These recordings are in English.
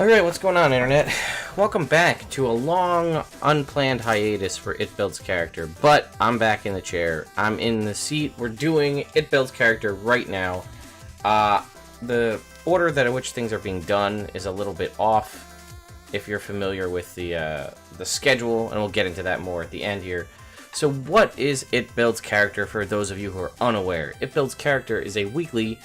Alright, what's going on, Internet? Welcome back to a long, unplanned hiatus for It Builds Character, but I'm back in the chair. I'm in the seat. We're doing It Builds Character right now. The order in which things are being done is a little bit off, if you're familiar with the schedule, and we'll get into that more at the end here. So what is It Builds Character for those of you who are unaware? It Builds Character is a weekly,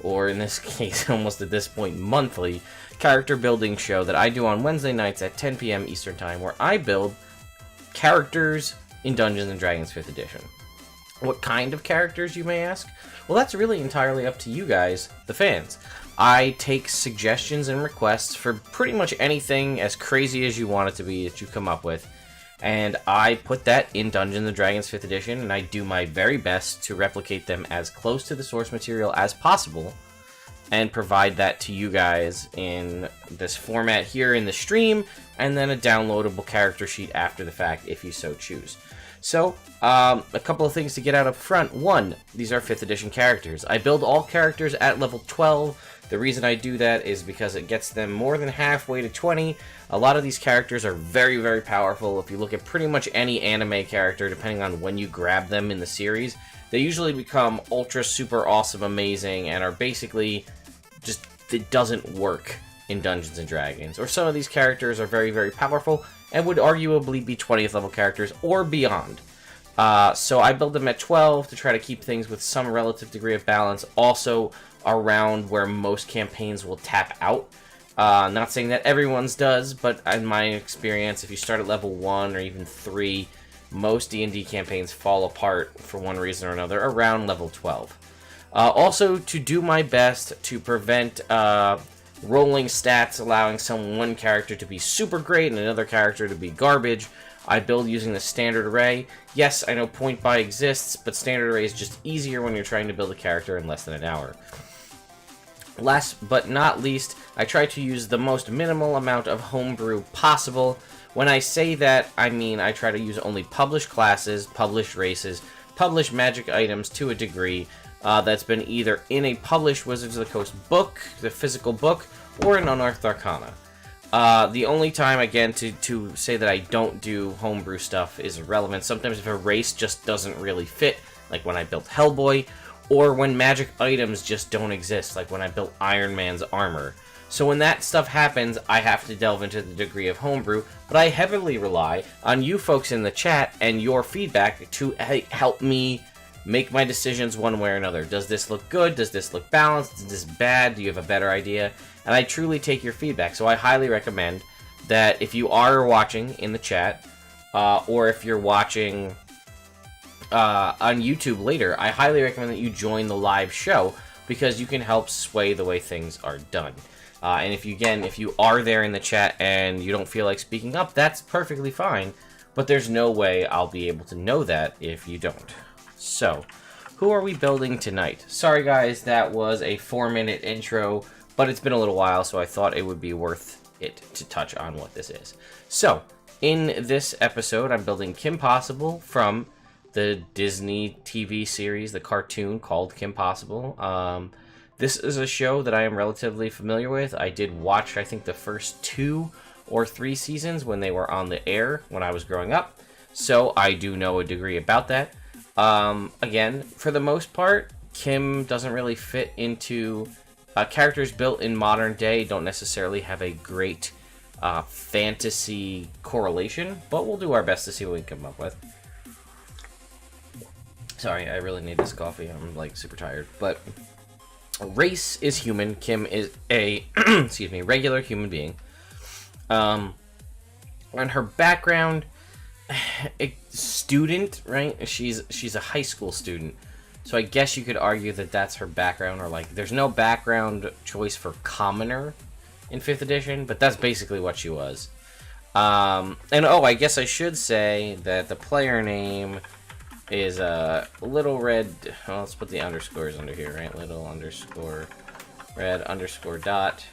or in this case, almost at this point, monthly, character building show that I do on Wednesday nights at 10 p.m. Eastern Time, where I build characters in Dungeons & Dragons 5th Edition. What kind of characters, you may ask? Well, that's really entirely up to you guys, the fans. I take suggestions and requests for pretty much anything as crazy as you want it to be that you come up with, and I put that in Dungeons & Dragons 5th Edition, and I do my very best to replicate them as close to the source material as possible, and provide that to you guys in this format here in the stream, and then a downloadable character sheet after the fact if you so choose. So, a couple of things to get out up front. One, these are 5th edition characters. I build all characters at level 12. The reason I do that is because it gets them more than halfway to 20. A lot of these characters are very, very powerful. If you look at pretty much any anime character, depending on when you grab them in the series, they usually become ultra, super awesome, amazing, and are basically just, it doesn't work in Dungeons & Dragons. Or some of these characters are very, very powerful and would arguably be 20th level characters or beyond. So I build them at 12 to try to keep things with some relative degree of balance, also around where most campaigns will tap out. Not saying that everyone's does, but in my experience, if you start at level 1 or even 3, most D&D campaigns fall apart for one reason or another around level 12. Also, to do my best to prevent rolling stats allowing one character to be super great and another character to be garbage, I build using the standard array. Yes, I know point buy exists, but standard array is just easier when you're trying to build a character in less than an hour. Last but not least, I try to use the most minimal amount of homebrew possible. When I say that, I mean I try to use only published classes, published races, published magic items to a degree, that's been either in a published Wizards of the Coast book, the physical book, or an Unearthed Arcana. The only time, again, to say that I don't do homebrew stuff is irrelevant. Sometimes if a race just doesn't really fit, like when I built Hellboy, or when magic items just don't exist, like when I built Iron Man's armor. So when that stuff happens, I have to delve into the degree of homebrew, but I heavily rely on you folks in the chat and your feedback to help me make my decisions one way or another. Does this look good? Does this look balanced? Is this bad? Do you have a better idea? And I truly take your feedback. So I highly recommend that if you are watching in the chat, or if you're watching on YouTube later, I highly recommend that you join the live show, because you can help sway the way things are done. And if you are there in the chat and you don't feel like speaking up, that's perfectly fine. But there's no way I'll be able to know that if you don't. So, who are we building tonight? Sorry guys, that was a 4-minute intro, but it's been a little while, so I thought it would be worth it to touch on what this is. So, in this episode, I'm building Kim Possible from the Disney TV series, the cartoon called Kim Possible. This is a show that I am relatively familiar with. I did watch, I think, the first 2 or 3 seasons when they were on the air when I was growing up, so I do know a degree about that. Again, for the most part, Kim doesn't really fit into characters built in modern day, don't necessarily have a great fantasy correlation, but we'll do our best to see what we can come up with. Sorry, I really need this coffee. I'm like super tired. But race is human. Kim is a excuse me, regular human being. And her background, student, right? She's a high school student, so I guess you could argue that that's her background, or like there's no background choice for commoner in 5th edition, but that's basically what she was. And oh, I guess I should say that the player name is Little Red. Well, let's put the underscores under here, right? Little underscore red underscore dot,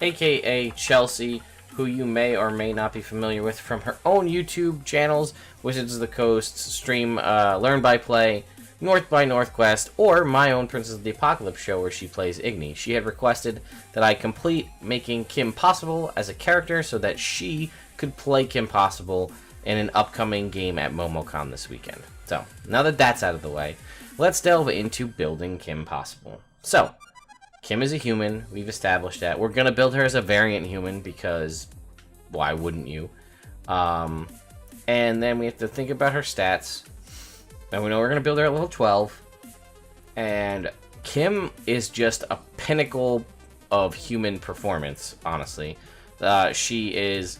aka Chelsea, who you may or may not be familiar with from her own YouTube channels, Wizards of the Coast, stream Learn by Play, North by Northwest, or my own Princess of the Apocalypse show where she plays Igni. She had requested that I complete making Kim Possible as a character so that she could play Kim Possible in an upcoming game at MomoCon this weekend. So, now that that's out of the way, let's delve into building Kim Possible. So, Kim is a human. We've established that. We're going to build her as a variant human because why wouldn't you? And then we have to think about her stats. And we know we're going to build her at level 12. And Kim is just a pinnacle of human performance, honestly. She is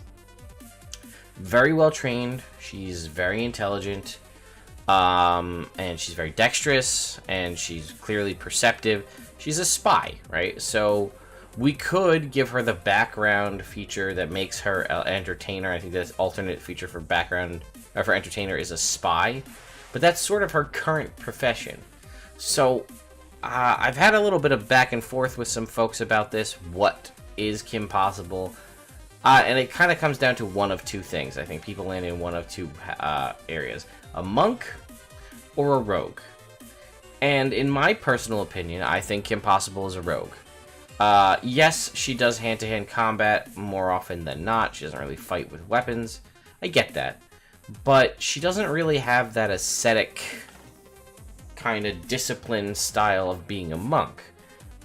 very well trained. She's very intelligent. And she's very dexterous. And she's clearly perceptive. She's a spy, right? So we could give her the background feature that makes her an entertainer. I think this alternate feature for background, or for entertainer, is a spy. But that's sort of her current profession. So I've had a little bit of back and forth with some folks about this. What is Kim Possible? And it kind of comes down to one of two things. I think people land in one of two areas. A monk or a rogue. And in my personal opinion, I think Kim Possible is a rogue. Yes, she does hand-to-hand combat more often than not. She doesn't really fight with weapons. I get that. But she doesn't really have that ascetic kind of discipline style of being a monk.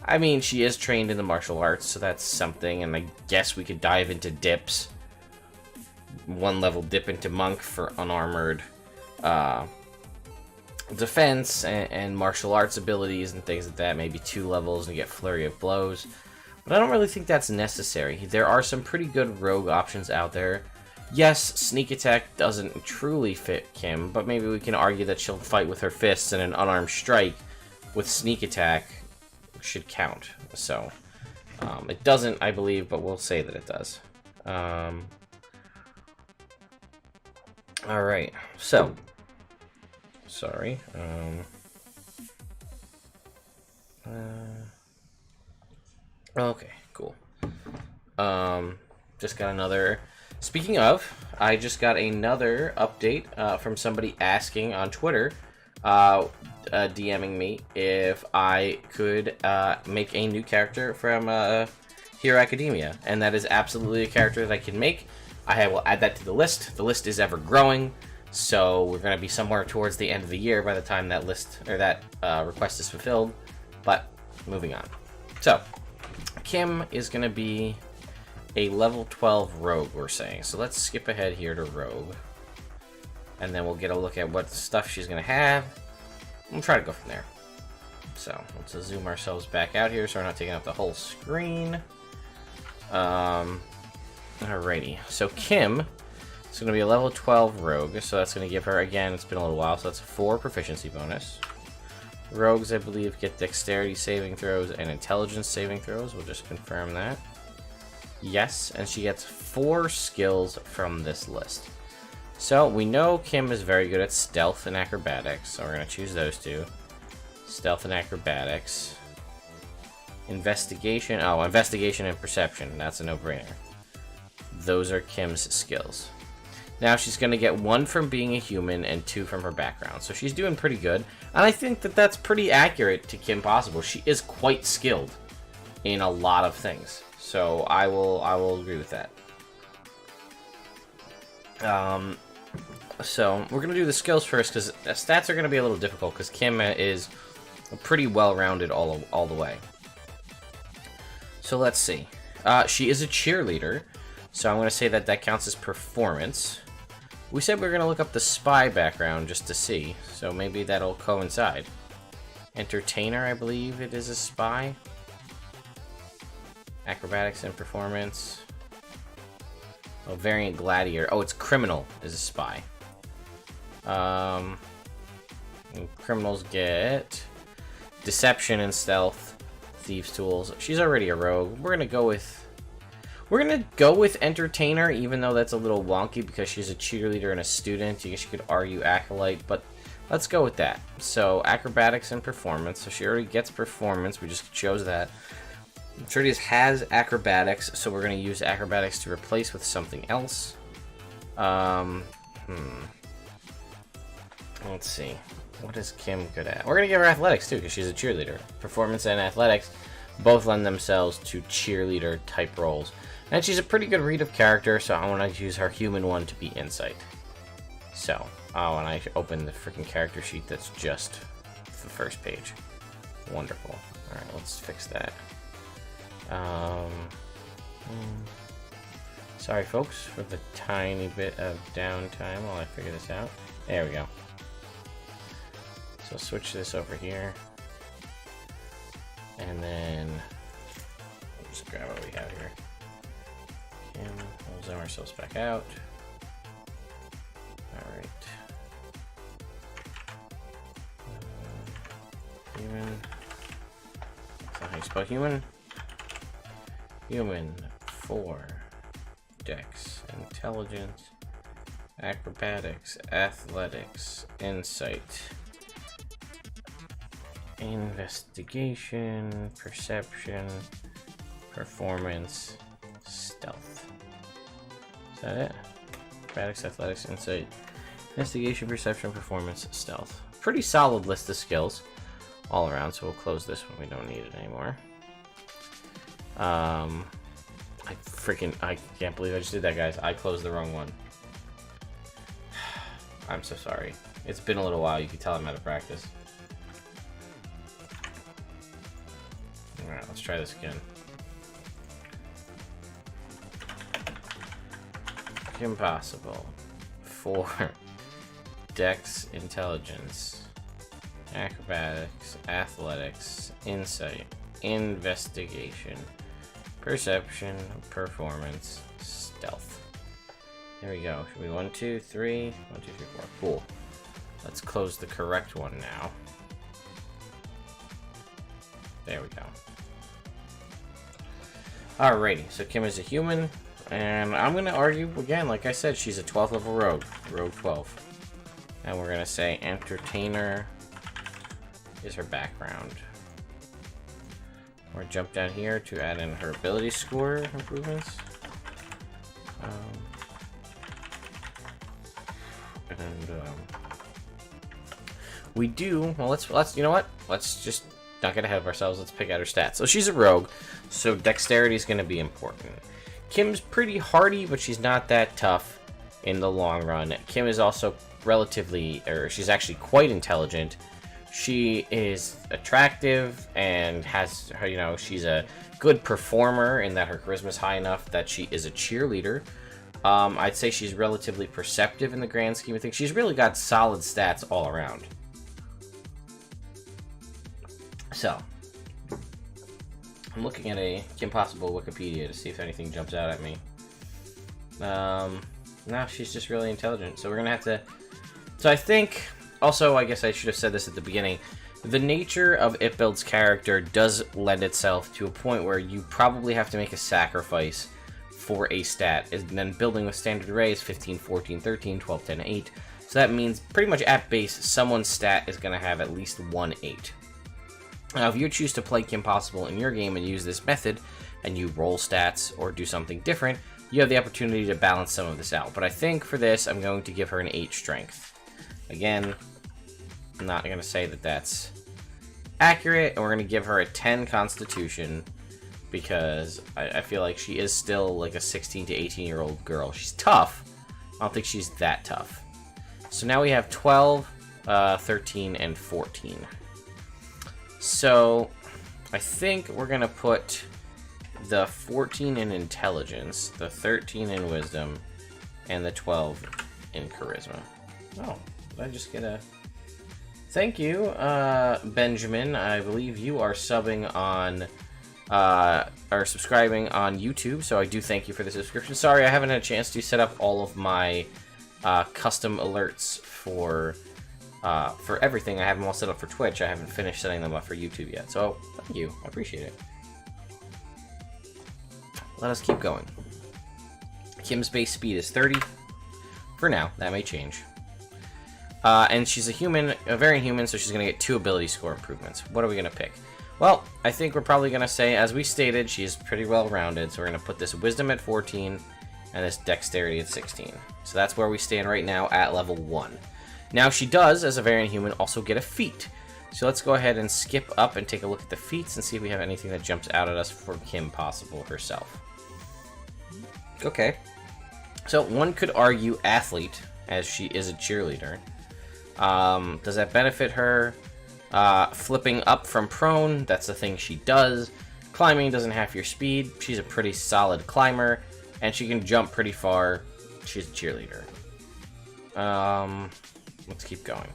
I mean, she is trained in the martial arts, so that's something, and I guess we could dive into dips. 1 level dip into monk for unarmored defense and martial arts abilities and things like that. Maybe 2 levels and you get flurry of blows. But I don't really think that's necessary. There are some pretty good rogue options out there. Yes, sneak attack doesn't truly fit Kim, but maybe we can argue that she'll fight with her fists and an unarmed strike with sneak attack should count. So, it doesn't, I believe, but we'll say that it does. Alright, so, sorry. Okay, cool. Just got another... Speaking of, I just got another update from somebody asking on Twitter, DMing me, if I could make a new character from Hero Academia. And that is absolutely a character that I can make. I will add that to the list. The list is ever growing, so we're going to be somewhere towards the end of the year by the time that list, or that request is fulfilled. But, moving on. So, Kim is going to be a level 12 rogue, we're saying. So let's skip ahead here to rogue. And then we'll get a look at what stuff she's going to have. We'll try to go from there. So let's zoom ourselves back out here so we're not taking up the whole screen. Alrighty. So Kim is going to be a level 12 rogue. So that's going to give her, again, it's been a little while, so that's 4 proficiency bonus. Rogues, I believe, get dexterity saving throws and intelligence saving throws. We'll just confirm that. Yes, and she gets 4 skills from this list. So, we know Kim is very good at stealth and acrobatics, so we're going to choose those 2. Stealth and acrobatics. Investigation, investigation and perception, that's a no-brainer. Those are Kim's skills. Now, she's going to get 1 from being a human and 2 from her background, so she's doing pretty good. And I think that that's pretty accurate to Kim Possible. She is quite skilled in a lot of things. So I will agree with that. So we're gonna do the skills first because stats are gonna be a little difficult because Kim is pretty well-rounded all the way. So let's see. She is a cheerleader, so I'm gonna say that that counts as performance. We said we were gonna look up the spy background just to see, so maybe that'll coincide. Entertainer, I believe it is a spy. Acrobatics and performance. Oh, variant gladiator. Oh, it's criminal is a spy. Criminals get deception and stealth, thieves' tools. She's already a rogue. We're gonna go with entertainer, even though that's a little wonky because she's a cheerleader and a student. I guess you could argue acolyte, but let's go with that. So acrobatics and performance. So she already gets performance. We just chose that. Trudius has acrobatics, so we're going to use acrobatics to replace with something else. Let's see. What is Kim good at? We're going to give her athletics, too, because she's a cheerleader. Performance and athletics both lend themselves to cheerleader-type roles. And she's a pretty good read of character, so I want to use her human one to be insight. So, oh, and I open the freaking character sheet that's just the first page. Wonderful. Alright, let's fix that. Sorry, folks, for the tiny bit of downtime while I figure this out. There we go. So switch this over here. And then we'll just grab what we have here. And we'll zoom ourselves back out. Alright. Human. That's not how you spell human. Human 4. Dex, intelligence, acrobatics, athletics, insight, investigation, perception, performance, stealth. Is that it? Acrobatics, athletics, insight, investigation, perception, performance, stealth. Pretty solid list of skills all around, so we'll close this one. We don't need it anymore. I can't believe I just did that, guys. I closed the wrong one. I'm so sorry. It's been a little while. You can tell I'm out of practice. Alright, let's try this again. Impossible. 4. Dex, intelligence, acrobatics, athletics, insight, investigation, perception, performance, stealth. There we go. Should we 1, 2, 3? 1, 2, 3, 4. Cool. Let's close the correct one now. There we go. Alrighty, so Kim is a human, and I'm gonna argue again, like I said, she's a 12th level rogue. Rogue 12. And we're gonna say entertainer is her background. Or jump down here to add in her ability score improvements. We do well. Let's you know what? Let's just not get ahead of ourselves. Let's pick out her stats. So she's a rogue, so dexterity is going to be important. Kim's pretty hardy, but she's not that tough in the long run. Kim is also relatively, or she's actually quite intelligent. She is attractive and has, you know, she's a good performer in that her charisma is high enough that she is a cheerleader. I'd say she's relatively perceptive in the grand scheme of things. She's really got solid stats all around. So, I'm looking at a Kim Possible Wikipedia to see if anything jumps out at me. No, she's just really intelligent. So we're gonna have to. So I think. Also, I guess I should have said this at the beginning. The nature of It Build's character does lend itself to a point where you probably have to make a sacrifice for a stat. And then building with standard arrays, 15, 14, 13, 12, 10, 8. So that means pretty much at base, someone's stat is going to have at least 1 8. Now, if you choose to play Kim Possible in your game and use this method, and you roll stats or do something different, you have the opportunity to balance some of this out. But I think for this, I'm going to give her an 8 strength. Again, I'm not going to say that that's accurate, and we're going to give her a 10 constitution because I feel like she is still like a 16 to 18-year-old girl. She's tough. I don't think she's that tough. So now we have 12, 13, and 14. So I think we're going to put the 14 in intelligence, the 13 in wisdom, and the 12 in charisma. Oh. I just get a thank you, Benjamin. I believe you are subbing on or subscribing on YouTube, so I do thank you for the subscription. Sorry, I haven't had a chance to set up all of my custom alerts for everything. I have them all set up for Twitch. I haven't finished setting them up for YouTube yet, so thank you. I appreciate it. Let us keep going. Kim's base speed is 30. For now, that may change. And she's a human, a variant human, so she's going to get 2 ability score improvements. What are we going to pick? Well, I think we're probably going to say, as we stated, she's pretty well-rounded, so we're going to put this wisdom at 14 and this dexterity at 16. So that's where we stand right now at level 1. Now she does, as a variant human, also get a feat. So let's go ahead and skip up and take a look at the feats and see if we have anything that jumps out at us for Kim possible herself. Okay. So one could argue athlete, as she is a cheerleader. Does that benefit her? Flipping up from prone, that's the thing she does. Climbing doesn't half your speed. She's a pretty solid climber, and she can jump pretty far. She's a cheerleader. Let's keep going.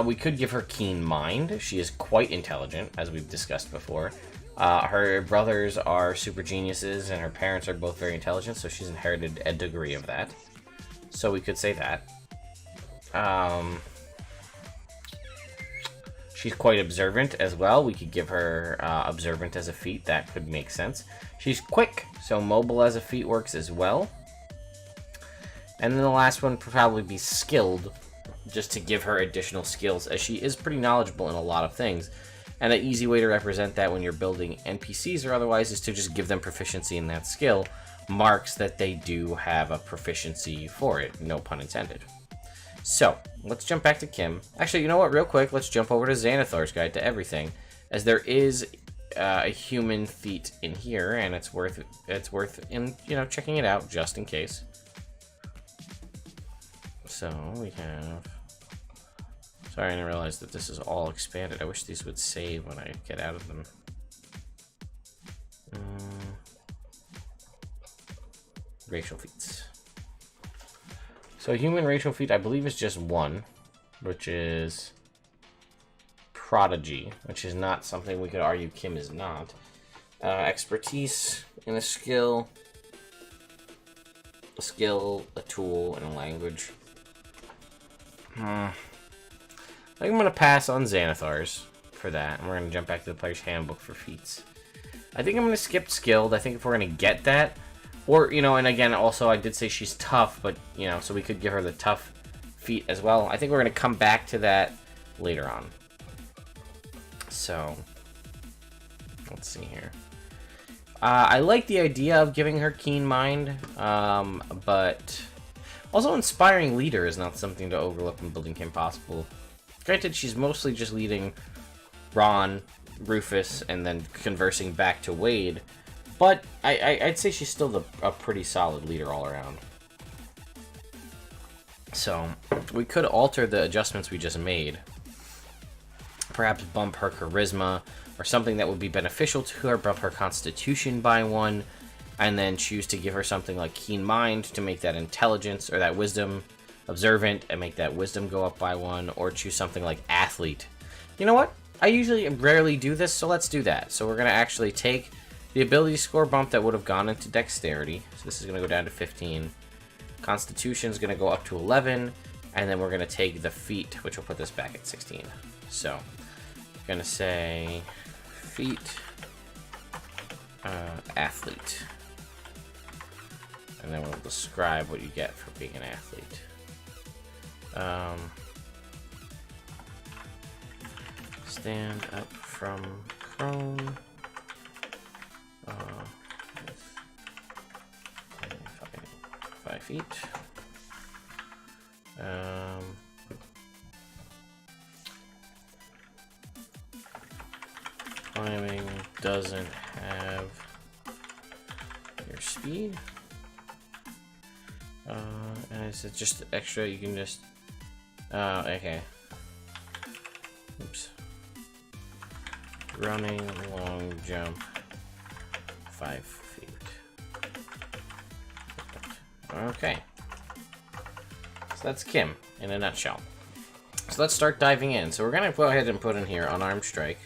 We could give her keen mind. She is quite intelligent, as we've discussed before. Her brothers are super geniuses, and her parents are both very intelligent, so she's inherited a degree of that. So we could say that. She's quite observant as well. We could give her observant as a feat. That could make sense. She's quick, so mobile as a feat works as well. And then the last one would probably be skilled, just to give her additional skills, as she is pretty knowledgeable in a lot of things. And an easy way to represent that when you're building NPCs or otherwise is to just give them proficiency in that skill. Marks that they do have a proficiency for it, no pun intended. So, let's jump back to Kim. Actually, you know what, real quick, let's jump over to Xanathar's Guide to Everything, as there is a human feat in here, and it's worth checking it out, just in case. So, we have... Sorry, I didn't realize that this is all expanded. I wish these would save when I get out of them. Racial feats. So human racial feat, I believe, is just one, which is Prodigy, which is not something we could argue Kim is not. Expertise in a skill, a tool, and a language. I think I'm going to pass on Xanathar's for that, and we're going to jump back to the player's handbook for feats. I think I'm going to skip skilled. I think if we're going to get that, or, and again, also, I did say she's tough, but, so we could give her the tough feat as well. I think we're going to come back to that later on. So, let's see here. I like the idea of giving her keen mind, but also inspiring leader is not something to overlook when building Kim possible. Granted, she's mostly just leading Ron, Rufus, and then conversing back to Wade, but I'd say she's still a pretty solid leader all around. So, we could alter the adjustments we just made. Perhaps bump her charisma, or something that would be beneficial to her, bump her constitution by 1, and then choose to give her something like keen mind to make that intelligence, or that wisdom observant, and make that wisdom go up by 1, or choose something like athlete. You know what? I usually rarely do this, so let's do that. So we're going to actually take the ability score bump that would have gone into dexterity. So this is going to go down to 15. Constitution is going to go up to 11, and then we're going to take the feat, which will put this back at 16. So, I'm going to say feat, athlete. And then we'll describe what you get for being an athlete. Stand up from prone. 5 feet. Climbing doesn't have your speed. And is it just extra? You can just. Okay. Oops. Running, long jump, 5 feet. Okay. So that's Kim in a nutshell. So let's start diving in. So we're going to go ahead and put in here unarmed strike,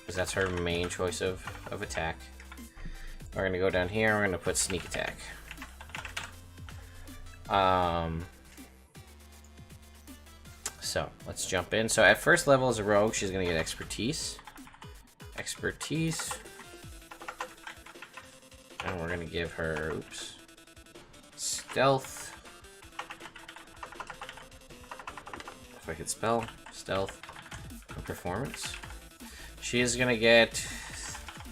because that's her main choice of attack. We're going to go down here, we're going to put sneak attack. So let's jump in. So at first level as a rogue, she's going to get expertise. Expertise. And we're going to give her, oops, stealth. If I could spell, stealth and performance. She is going to get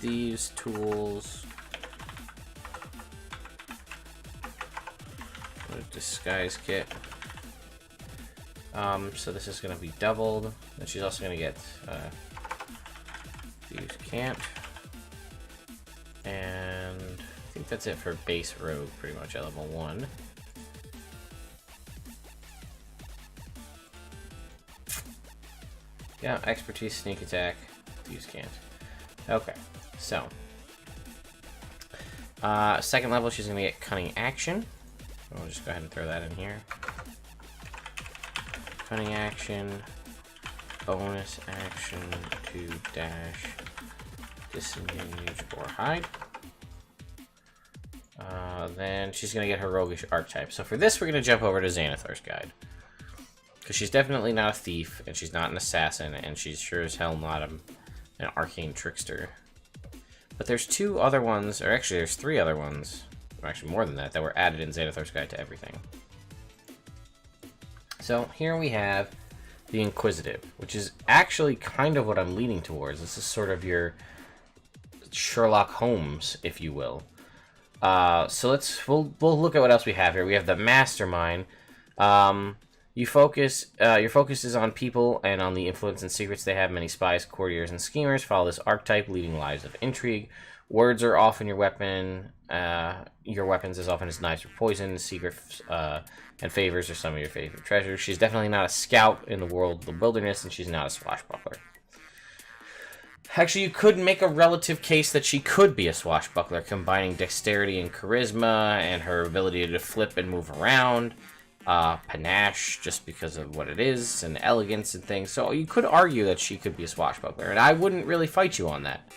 these tools. disguise kit. So this is going to be doubled. And she's also going to get use can't. And I think that's it for base rogue, pretty much at level 1. Yeah, expertise, sneak attack, use can't. Okay, so second level, she's gonna get cunning action. We'll just go ahead and throw that in here. Cunning action, bonus action to dash, disengage or hide. Then she's gonna get her roguish archetype. So for this, we're gonna jump over to Xanathar's guide. Because she's definitely not a thief, and she's not an assassin, and she's sure as hell not an arcane trickster. But there's 2 other ones, or actually there's 3 other ones, or actually more than that, that were added in Xanathar's Guide to Everything. So here we have the Inquisitive, which is actually kind of what I'm leaning towards. This is sort of your Sherlock Holmes, if you will. So we'll look at what else we have here. We have the Mastermind. Your focus is on people and on the influence and secrets they have. Many spies, courtiers, and schemers follow this archetype, leading lives of intrigue. Words are often your weapon. Your weapons as often as knives or poison. Secrets and favors are some of your favorite treasures. She's definitely not a scout in the world of the wilderness, and she's not a swashbuckler. Actually, you could make a relative case that she could be a swashbuckler, combining dexterity and charisma, and her ability to flip and move around. Panache, just because of what it is, and elegance and things. So you could argue that she could be a swashbuckler, and I wouldn't really fight you on that.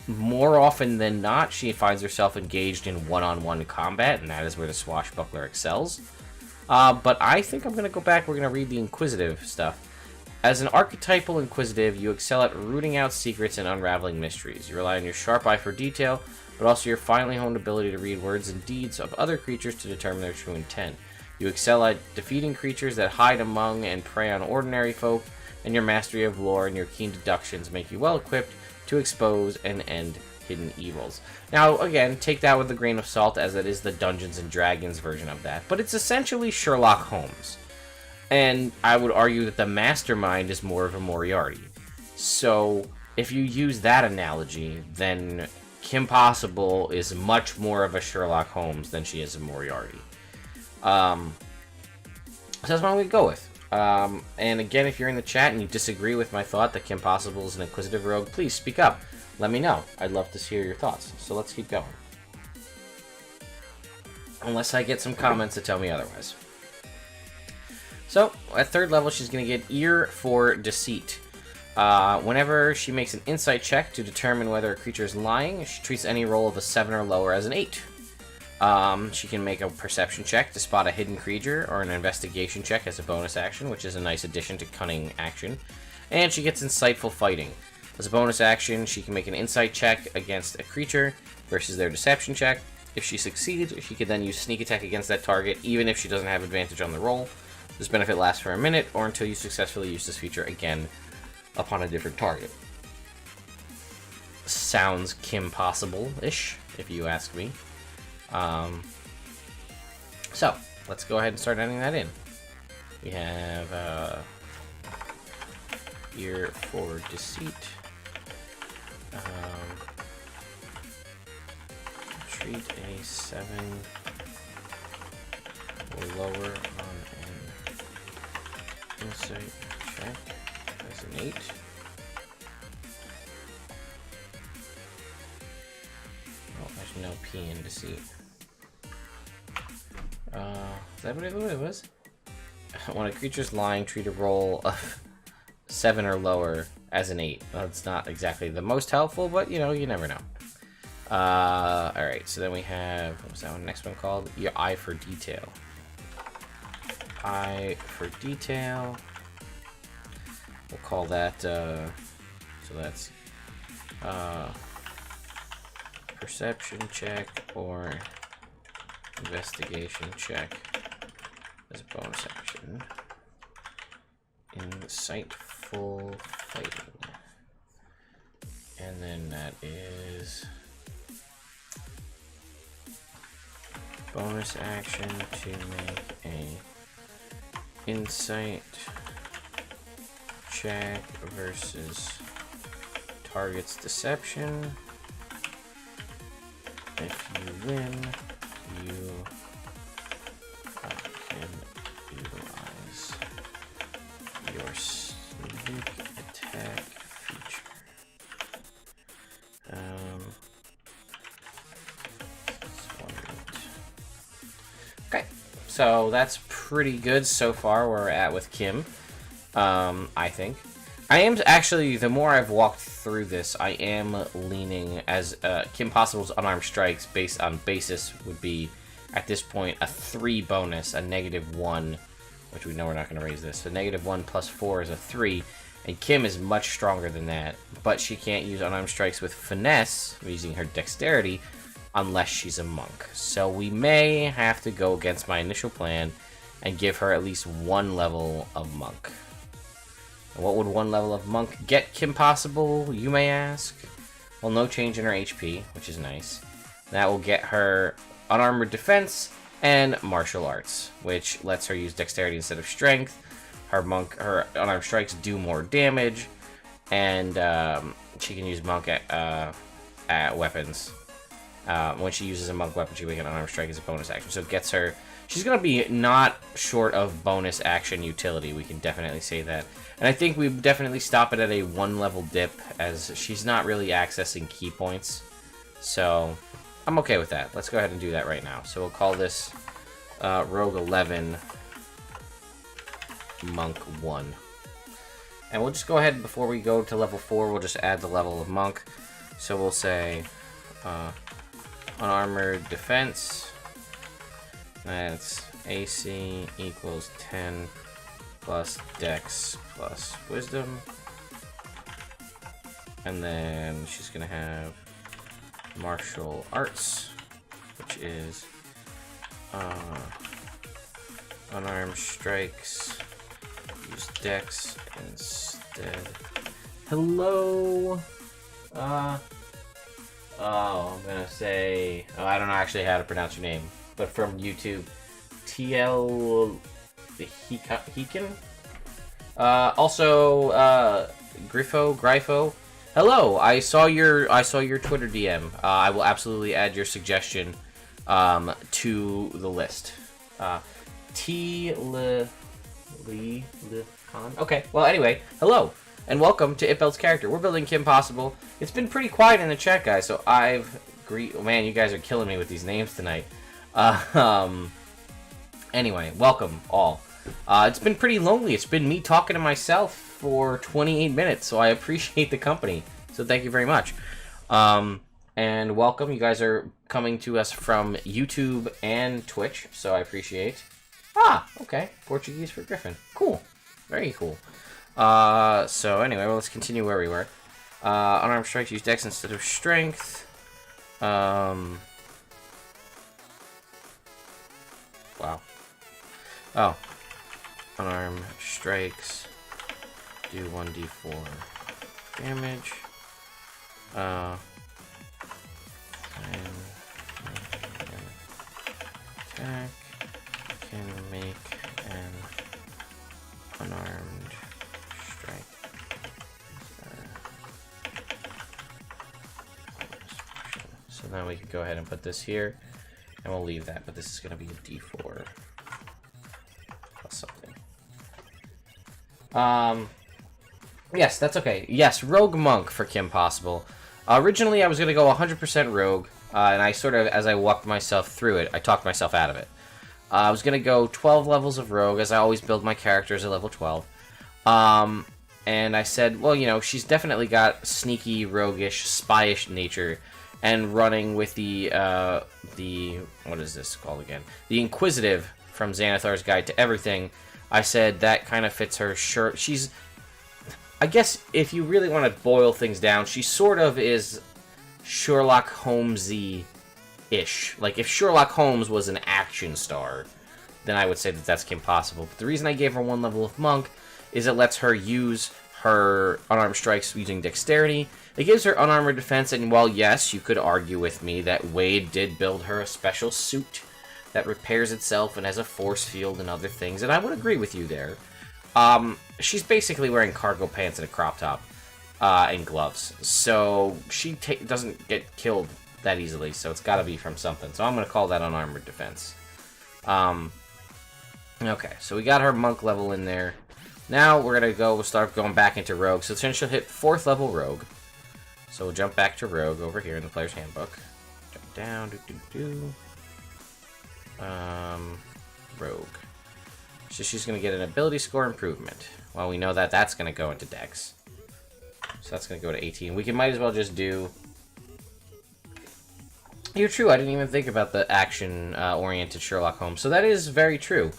More often than not, she finds herself engaged in one-on-one combat, and that is where the swashbuckler excels. But I think I'm going to go back. We're going to read the Inquisitive stuff. As an archetypal Inquisitive, you excel at rooting out secrets and unraveling mysteries. You rely on your sharp eye for detail, but also your finely honed ability to read words and deeds of other creatures to determine their true intent. You excel at defeating creatures that hide among and prey on ordinary folk, and your mastery of lore and your keen deductions make you well equipped to expose and end hidden evils. Now, again, take that with a grain of salt, as it is the Dungeons and Dragons version of that, but it's essentially Sherlock Holmes. And I would argue that the Mastermind is more of a Moriarty. So, if you use that analogy, then Kim Possible is much more of a Sherlock Holmes than she is a Moriarty. So that's what I'm going to go with. And again, if you're in the chat and you disagree with my thought that Kim Possible is an Inquisitive Rogue, please speak up. Let me know. I'd love to hear your thoughts. So let's keep going. Unless I get some comments that tell me otherwise. So, at third level, she's going to get Ear for Deceit. Whenever she makes an insight check to determine whether a creature is lying, she treats any roll of a 7 or lower as an 8. She can make a perception check to spot a hidden creature, or an investigation check as a bonus action, which is a nice addition to cunning action. And she gets Insightful Fighting. As a bonus action, she can make an insight check against a creature versus their deception check. If she succeeds, she can then use sneak attack against that target, even if she doesn't have advantage on the roll. This benefit lasts for a minute, or until you successfully use this feature again upon a different target. Sounds Kim Possible-ish, if you ask me. So, let's go ahead and start adding that in. We have Ear for Deceit. Treat a 7 or lower on an insight check as an 8. Oh, there's no P in Deceit. Is that what it was? When a creature's lying, treat a roll of 7 or lower as an 8. Well, it's not exactly the most helpful, but you know, you never know. Alright, so then we have, what was that one? Next one called? Your Eye for Detail. Eye for Detail. We'll call that, so that's, perception check or investigation check as a bonus action. Insightful Fighting. And then that is Bonus action to make a insight check versus target's deception. If you win, you can utilize your sneak attack feature. Okay, so that's pretty good so far where we're at with Kim, I think. I am actually, the more I've walked through this, I am leaning as Kim Possible's unarmed strikes based on basis would be, at this point, a 3 bonus, a -1, which we know we're not going to raise this. So -1 plus 4 is a 3, and Kim is much stronger than that, but she can't use unarmed strikes with finesse, using her dexterity, unless she's a monk. So we may have to go against my initial plan and give her at least 1 level of monk. And what would 1 level of monk get Kim Possible, you may ask? Well, no change in her HP, which is nice. That will get her unarmored defense and martial arts, which lets her use dexterity instead of strength. Her unarmed strikes do more damage, and she can use monk at weapons. When she uses a monk weapon, she can make an unarmed strike as a bonus action. So it gets her... She's going to be not short of bonus action utility, we can definitely say that. And I think we definitely stop it at a 1-level dip, as she's not really accessing key points. So I'm okay with that. Let's go ahead and do that right now. So we'll call this Rogue 11 Monk 1. And we'll just go ahead, before we go to level 4, we'll just add the level of Monk. So we'll say unarmored defense. That's AC equals 10 plus Dex plus Wisdom. And then she's going to have martial arts, which is unarmed strikes. Use Dex instead. Hello. I'm gonna say. Oh, I don't know actually how to pronounce your name, but from YouTube, TL Heekin. Also, Grypho. Hello. I saw your Twitter DM. I will absolutely add your suggestion to the list. Okay, well, anyway, hello, and welcome to It Builds Character. We're building Kim Possible. It's been pretty quiet in the chat, guys, so oh, man, you guys are killing me with these names tonight. Anyway, welcome, all. It's been pretty lonely. It's been me talking to myself for 28 minutes, so I appreciate the company. So thank you very much. And welcome. You guys are coming to us from YouTube and Twitch, so I appreciate. Ah, okay. Portuguese for Griffin. Cool. Very cool. So anyway, well, let's continue where we were. Unarmed strikes, use Dex instead of strength. Wow. Oh. Unarmed strikes do 1d4 damage. And attack. Can make an unarmed strike. So now we can go ahead and put this here, and we'll leave that, but this is going to be a d4 plus something. Yes, that's okay. Yes, Rogue Monk for Kim Possible. Originally, I was going to go 100% Rogue, and I sort of, as I walked myself through it, I talked myself out of it. I was going to go 12 levels of Rogue, as I always build my characters at level 12. And I said, well, you know, she's definitely got sneaky, roguish, spyish nature. And running with the what is this called again? The Inquisitive from Xanathar's Guide to Everything. I said that kind of fits her. Sure, she's... I guess if you really want to boil things down, she sort of is Sherlock Holmes-y ish. Like, if Sherlock Holmes was an action star, then I would say that that's Kim Possible. But the reason I gave her 1 level of Monk is it lets her use her unarmed strikes using dexterity. It gives her unarmored defense, and while yes, you could argue with me that Wade did build her a special suit that repairs itself and has a force field and other things, and I would agree with you there. She's basically wearing cargo pants and a crop top and gloves, so she doesn't get killed that easily, so it's got to be from something. So I'm going to call that unarmored defense. Okay, so we got her monk level in there. Now we're going to start going back into rogue. So then she'll hit 4th level rogue. So we'll jump back to rogue over here in the player's handbook. Jump down, rogue. So she's going to get an ability score improvement. Well, we know that that's going to go into dex. So that's going to go to 18. We might as well just do... You're true, I didn't even think about the action-oriented Sherlock Holmes. So that is very true.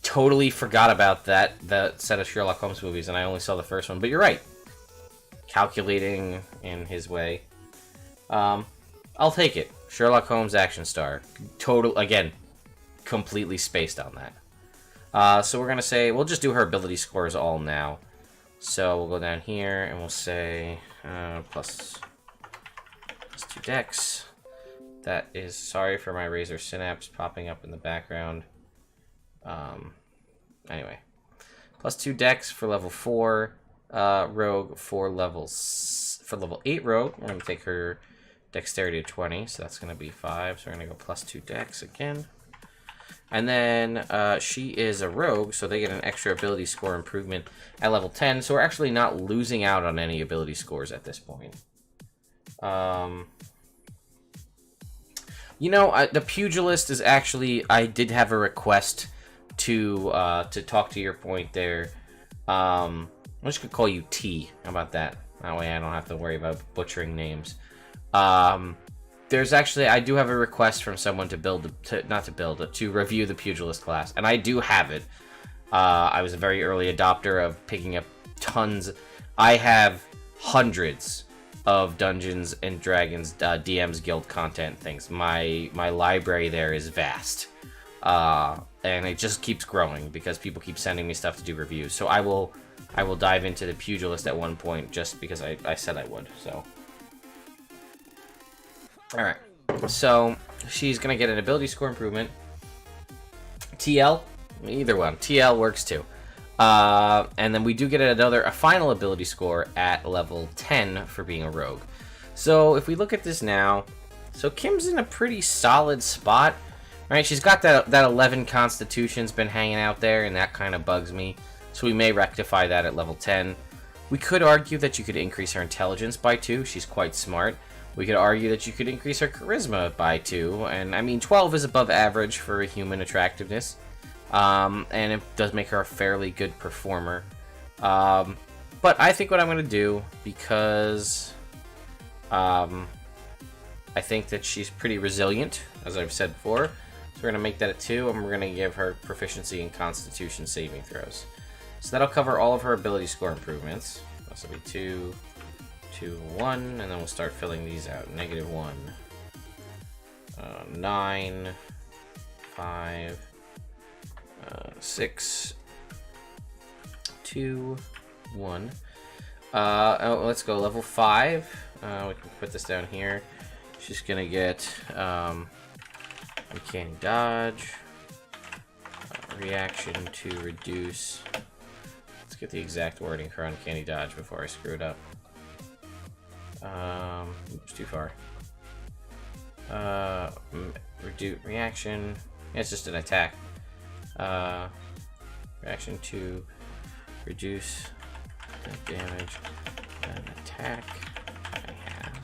Totally forgot about that set of Sherlock Holmes movies, and I only saw the first one. But you're right. Calculating in his way. I'll take it. Sherlock Holmes action star. Again, completely spaced on that. So we're going to say, we'll just do her ability scores all now. So we'll go down here, and we'll say plus 2 dex. That is, sorry for my Razor Synapse popping up in the background. Anyway, plus 2 dex for level 4 rogue. For level 8 rogue, we're going to take her dexterity to 20, so that's going to be 5. So we're going to go plus 2 dex again. And then she is a rogue, so they get an extra ability score improvement at level 10. So we're actually not losing out on any ability scores at this point. You know, the pugilist is actually... I did have a request to talk to your point there. I'm just going to call you T. How about that? That way I don't have to worry about butchering names. There's actually... I do have a request from someone to review the pugilist class. And I do have it. I was a very early adopter of picking up tons. I have hundreds of Dungeons and Dragons DM's Guild content things. My library there is vast, and it just keeps growing because people keep sending me stuff to do reviews. So I will dive into the pugilist at one point just because I said I would. So all right, so she's gonna get an ability score improvement. TL, either one. TL works too. And then we do get a final ability score at level 10 for being a rogue. So if we look at this now, so Kim's in a pretty solid spot, right? She's got that 11 constitution's been hanging out there, and that kind of bugs me. So we may rectify that at level 10. We could argue that you could increase her intelligence by 2. She's quite smart. We could argue that you could increase her charisma by 2. And I mean, 12 is above average for a human attractiveness. And it does make her a fairly good performer. But I think what I'm going to do, because I think that she's pretty resilient, as I've said before. So we're going to make that a 2, and we're going to give her proficiency in Constitution saving throws. So that'll cover all of her ability score improvements. This will be 2, 2, 1, and then we'll start filling these out. -1, 9, 5, 6, 2, 1. Let's go level 5. We can put this down here. She's gonna get uncanny dodge, reaction to reduce. Let's get the exact wording for uncanny dodge before I screw it up. Oops, too far. Reduce reaction. Yeah, it's just an attack. Reaction to reduce the damage an attack I have.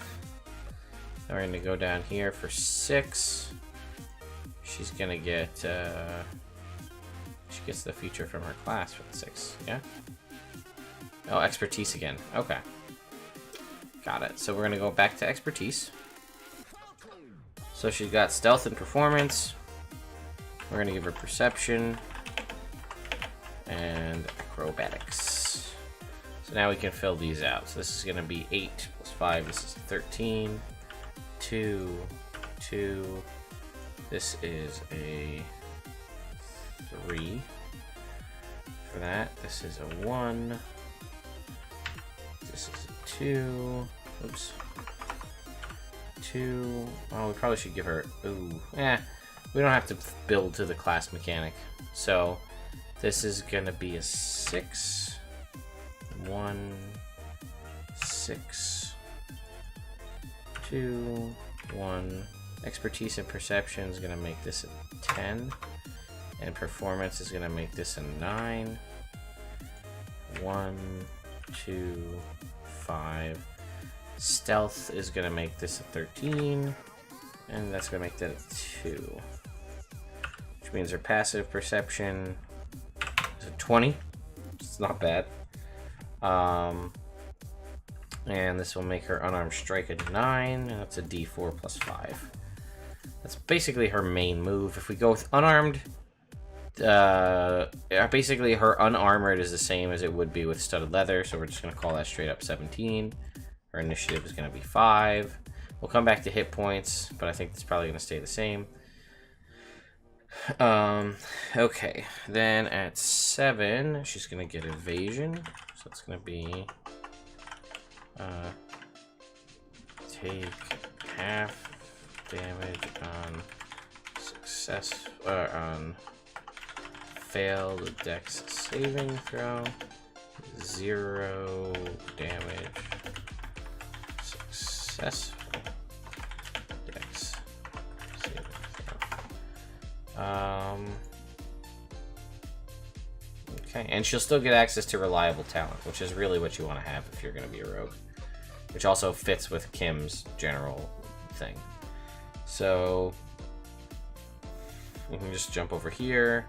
Now we're going to go down here for 6. She's going to get, she gets the feature from her class for the 6, yeah? Oh, expertise again. Okay. Got it. So we're going to go back to expertise. So she's got stealth and performance. We're going to give her perception and acrobatics. So now we can fill these out. So this is going to be 8 plus 5. This is 13. 2, 2. This is a 3. For that, this is a 1. This is a 2. Oops. 2. Oh, we probably should give her... Ooh. We don't have to build to the class mechanic. So this is gonna be a 6, 1, 6, 2, 1. Expertise and perception is gonna make this a 10, and performance is gonna make this a 9. 1, 2, 5. Stealth is gonna make this a 13, and that's gonna make that a 2. Which means her passive perception is a 20. It's not bad. And this will make her unarmed strike a 9, and that's a D4 plus 5. That's basically her main move. If we go with unarmed, basically her unarmored is the same as it would be with studded leather, so we're just going to call that straight up 17. Her initiative is going to be 5. We'll come back to hit points, but I think it's probably going to stay the same. Okay, then at 7, she's going to get evasion, so it's going to be take half damage on success, on failed dex saving throw, 0 damage successful dex saving throw. Okay, and she'll still get access to reliable talent, which is really what you want to have if you're going to be a rogue, which also fits with Kim's general thing. So we can just jump over here.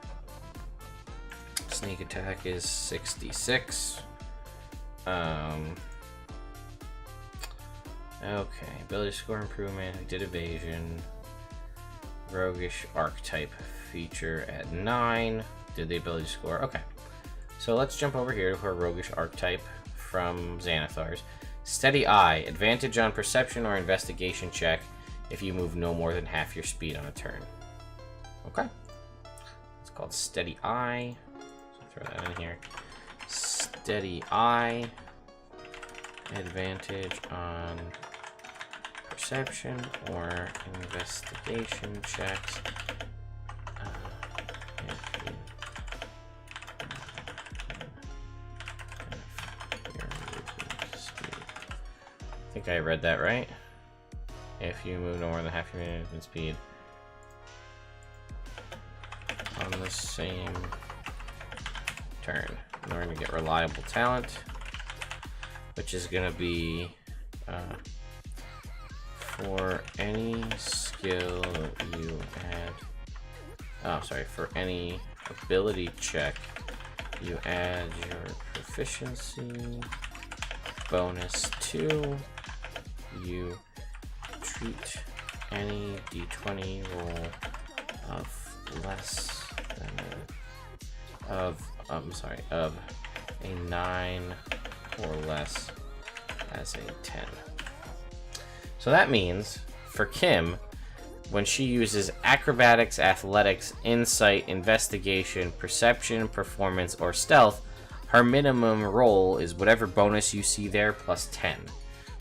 Sneak attack is 66. Okay, ability score improvement. We did evasion. Roguish archetype feature at 9. Did the ability score. Okay, so let's jump over here to her roguish archetype from Xanathar's. Steady Eye. Advantage on perception or investigation check if you move no more than half your speed on a turn. Okay. It's called Steady Eye. So throw that in here. Steady Eye. Advantage on perception or investigation checks. I think I read that right. If you move no more than half your movement speed on the same turn. And we're going to get reliable talent, which is going to be for any skill you add. Oh, sorry. For any ability check, you add your proficiency bonus 2. You treat any d20 roll of less than of a 9 or less as a 10. So that means for Kim, when she uses acrobatics, athletics, insight, investigation, perception, performance, or stealth, her minimum roll is whatever bonus you see there plus 10.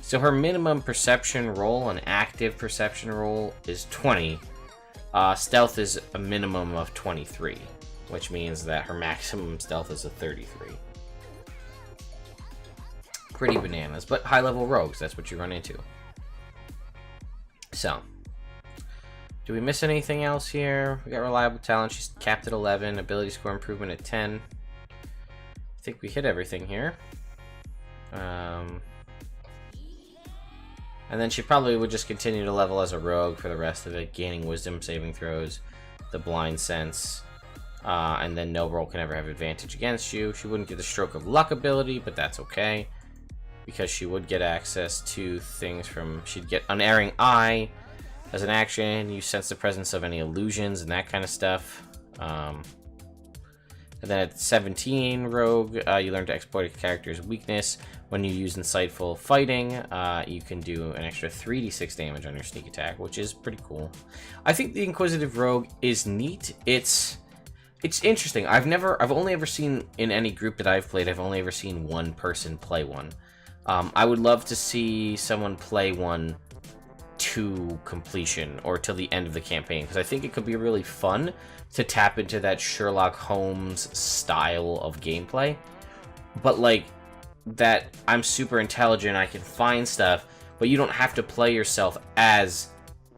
So her minimum perception roll, an active perception roll, is 20. Stealth is a minimum of 23, which means that her maximum stealth is a 33. Pretty bananas, but high-level rogues, that's what you run into. So, do we miss anything else here? We got reliable talent, she's capped at 11, ability score improvement at 10. I think we hit everything here. And then she probably would just continue to level as a rogue for the rest of it, gaining wisdom saving throws, the blind sense, and then no roll can ever have advantage against you. She wouldn't get the stroke of luck ability, but that's okay, because she would get access to things from, she'd get Unerring Eye as an action. You sense the presence of any illusions and that kind of stuff. And then at 17, Rogue, you learn to exploit a character's weakness. When you use Insightful Fighting, you can do an extra 3d6 damage on your sneak attack, which is pretty cool. I think the Inquisitive Rogue is neat. It's interesting. I've only ever seen, in any group that I've played, I've only ever seen one person play one. I would love to see someone play one to completion or till the end of the campaign, because I think it could be really fun to tap into that Sherlock Holmes style of gameplay. But like that, I'm super intelligent, I can find stuff, but you don't have to play yourself as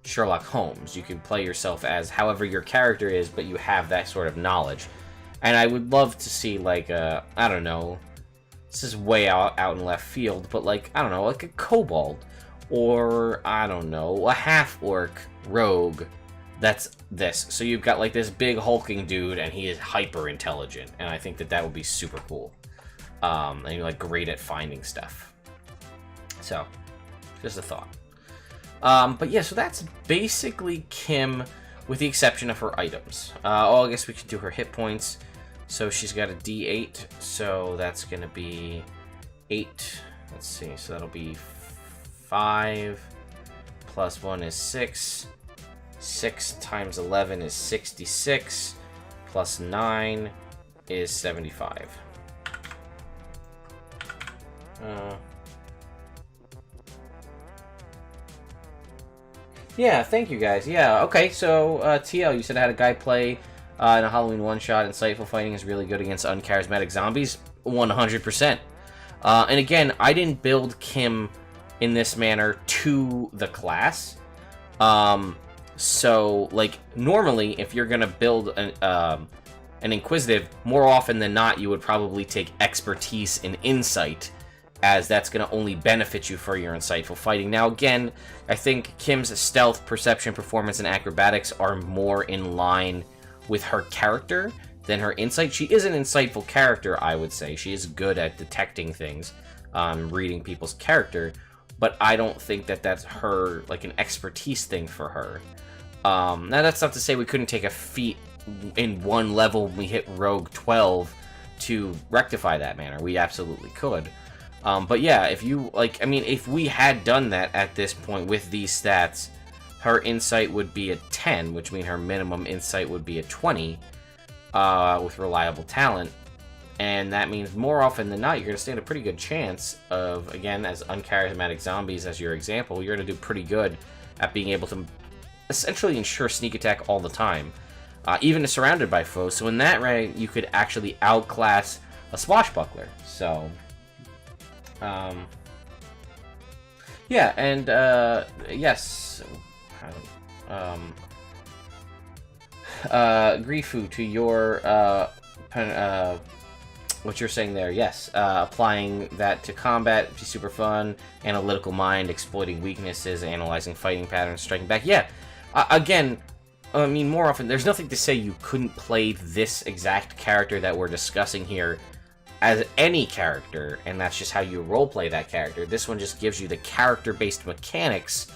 Sherlock Holmes. You can play yourself as however your character is, but you have that sort of knowledge. And I would love to see, like, I don't know, this is way out in left field, but, like, I don't know, like a kobold, or, I don't know, a half-orc rogue that's this. So you've got, like, this big hulking dude, and he is hyper-intelligent, and I think that that would be super cool. And you're, like, great at finding stuff. So, just a thought. But yeah, so that's basically Kim, with the exception of her items. I guess we could do her hit points. So she's got a D8, so that's going to be 8. Let's see, so that'll be 5, plus 1 is 6. 6 times 11 is 66, plus 9 is 75. Yeah, thank you guys. Yeah, okay, so TL, you said I had a guy play in a Halloween one-shot. Insightful fighting is really good against uncharismatic zombies. 100%. And again, I didn't build Kim in this manner to the class. So, like, normally, if you're going to build an Inquisitive, more often than not, you would probably take Expertise and Insight, as that's going to only benefit you for your insightful fighting. Now, again, I think Kim's stealth, perception, performance, and acrobatics are more in line with her character than her insight. She is an insightful character, I would say. She is good at detecting things, reading people's character, but I don't think that that's her, like, an expertise thing for her. Now, that's not to say we couldn't take a feat in one level when we hit Rogue 12 to rectify that manner. We absolutely could. But yeah, if you, like, I mean, if we had done that at this point with these stats, her insight would be a 10, which means her minimum insight would be a 20, with reliable talent. And that means more often than not, you're going to stand a pretty good chance of, again, as uncharismatic zombies as your example, you're going to do pretty good at being able to essentially ensure sneak attack all the time, even if surrounded by foes. So in that way, you could actually outclass a swashbuckler. So... yeah, and, yes, Grifu, to your, what you're saying there, yes, applying that to combat would be super fun, analytical mind, exploiting weaknesses, analyzing fighting patterns, striking back, yeah, again, I mean, more often, there's nothing to say you couldn't play this exact character that we're discussing here as any character, and that's just how you roleplay that character. This one just gives you the character-based mechanics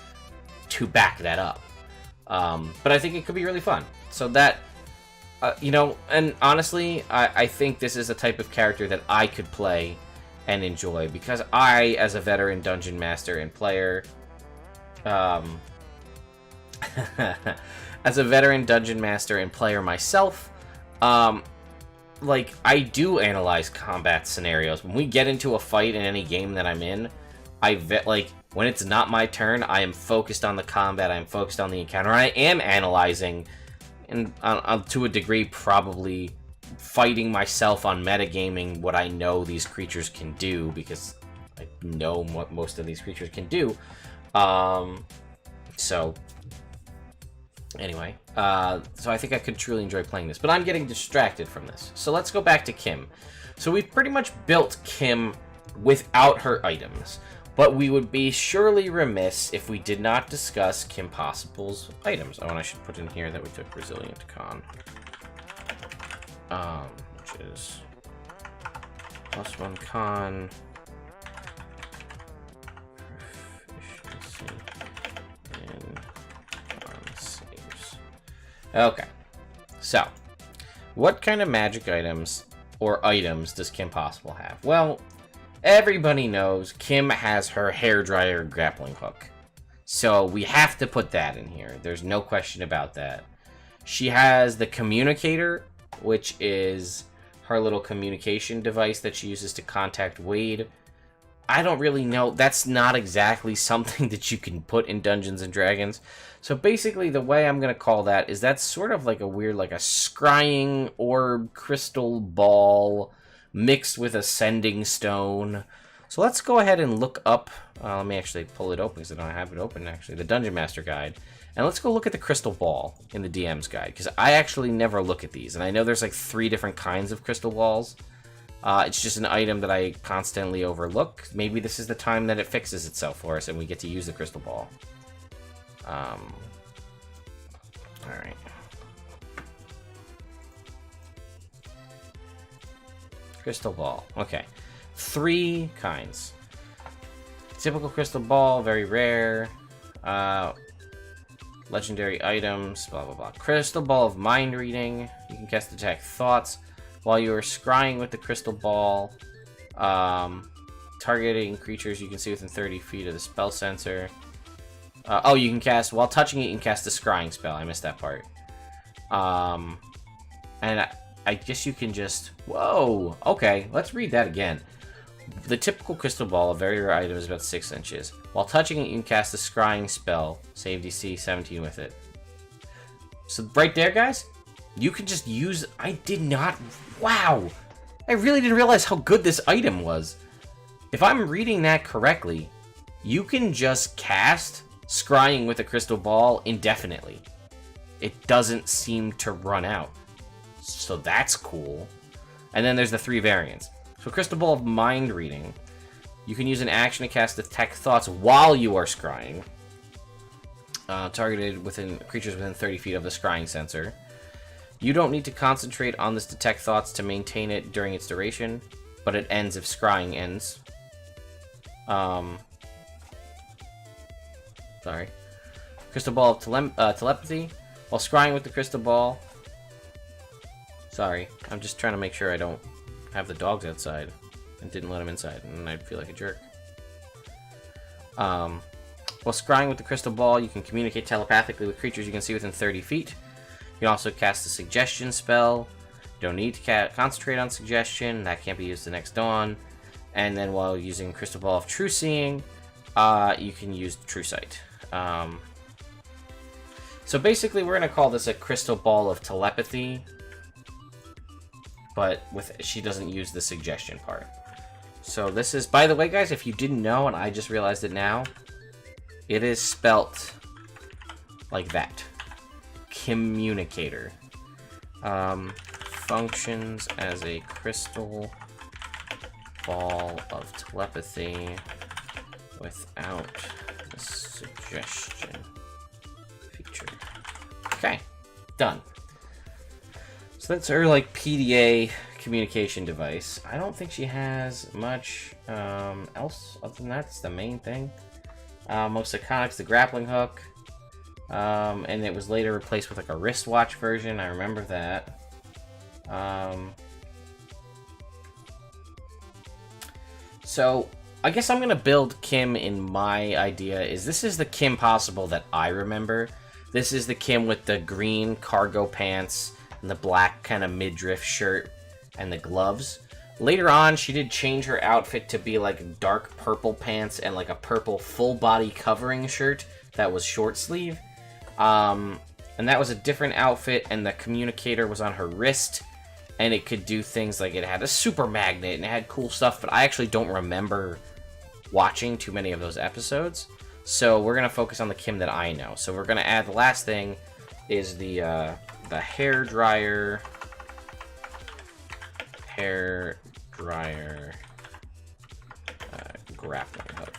to back that up. But I think it could be really fun. So that, you know, and honestly, I think this is a type of character that I could play and enjoy, because I, as a veteran Dungeon Master and player, as a veteran Dungeon Master and player myself, like, I do analyze combat scenarios. When we get into a fight in any game that I'm in, like, when it's not my turn, I am focused on the combat, I am focused on the encounter, I am analyzing, and to a degree, probably fighting myself on metagaming what I know these creatures can do, because I know what most of these creatures can do. So... anyway, so I think I could truly enjoy playing this, but I'm getting distracted from this. So let's go back to Kim. So we've pretty much built Kim without her items, but we would be surely remiss if we did not discuss Kim Possible's items. Oh, and I should put in here that we took Resilient Con, which is +1 con, proficiency in con saves. Okay, so what kind of magic items or items does Kim Possible have? Well, everybody knows Kim has her hairdryer grappling hook. So we have to put that in here. There's no question about that. She has the communicator, which is her little communication device that she uses to contact Wade. I don't really know. That's not exactly something that you can put in Dungeons and Dragons. So basically, the way I'm going to call that is that's sort of like a weird, like a scrying orb crystal ball mixed with a sending stone. So let's go ahead and look up. Let me actually pull it open because I don't have it open, actually. The Dungeon Master Guide. And let's go look at the crystal ball in the DM's guide, because I actually never look at these. And I know there's like 3 different kinds of crystal balls. It's just an item that I constantly overlook. Maybe this is the time that it fixes itself for us and we get to use the crystal ball. Alright. Crystal ball. Okay. 3 kinds. Typical crystal ball, very rare. Legendary items, blah blah blah. Crystal ball of mind reading. You can cast detect thoughts while you are scrying with the crystal ball. Targeting creatures you can see within 30 feet of the spell sensor. Oh, you can cast while touching it. You can cast a scrying spell. I missed that part. And I guess you can just. Whoa. Okay, let's read that again. The typical crystal ball, a very rare item, is about 6 inches. While touching it, you can cast a scrying spell. Save DC 17 with it. So right there, guys, you can just use... I did not... Wow! I really didn't realize how good this item was. If I'm reading that correctly, you can just cast scrying with a crystal ball indefinitely. It doesn't seem to run out. So that's cool. And then there's the 3 variants. So crystal ball of mind reading. You can use an action to cast detect thoughts while you are scrying. Targeted within creatures within 30 feet of the scrying sensor. You don't need to concentrate on this detect thoughts to maintain it during its duration, but it ends if scrying ends. Sorry. Crystal ball of telepathy. While scrying with the crystal ball. Sorry, I'm just trying to make sure I don't have the dogs outside and didn't let them inside, and I'd feel like a jerk. While scrying with the crystal ball, you can communicate telepathically with creatures you can see within 30 feet. You can also cast a suggestion spell. You don't need to concentrate on suggestion. That can't be used the next dawn. And then while using crystal ball of true seeing, you can use true sight. So basically, we're going to call this a crystal ball of telepathy. But she doesn't use the suggestion part. So this is, by the way, guys, if you didn't know, and I just realized it now, it is spelt like that. Communicator. Functions as a crystal ball of telepathy without the suggestion feature. Okay, done. So that's her, like, PDA communication device. I don't think she has much else other than that. It's the main thing. Most iconic's the grappling hook. And it was later replaced with, like, a wristwatch version. I remember that. So, I guess I'm going to build Kim in my idea. This is the Kim Possible that I remember. This is the Kim with the green cargo pants and the black kind of midriff shirt and the gloves. Later on, she did change her outfit to be like dark purple pants and like a purple full body covering shirt that was short sleeve. And that was a different outfit, and the communicator was on her wrist, and it could do things like it had a super magnet and it had cool stuff, but I actually don't remember watching too many of those episodes. So we're going to focus on the Kim that I know. So we're going to add the last thing is the hair dryer grappling hook.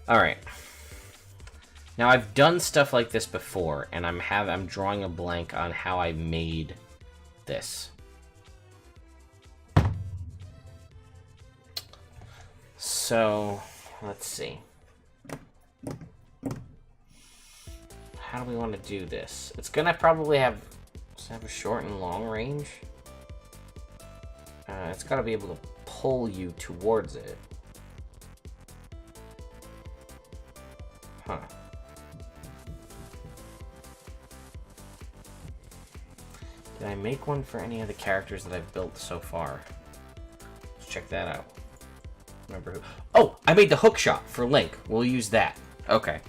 All right. Now I've done stuff like this before, and I'm drawing a blank on how I made this. So, let's see. How do we want to do this? It's gonna probably have a short and long range. It's gotta be able to pull you towards it. Huh. I make one for any of the characters that I've built so far? Let's check that out. Remember who? Oh, I made the hook shot for Link. We'll use that. Okay.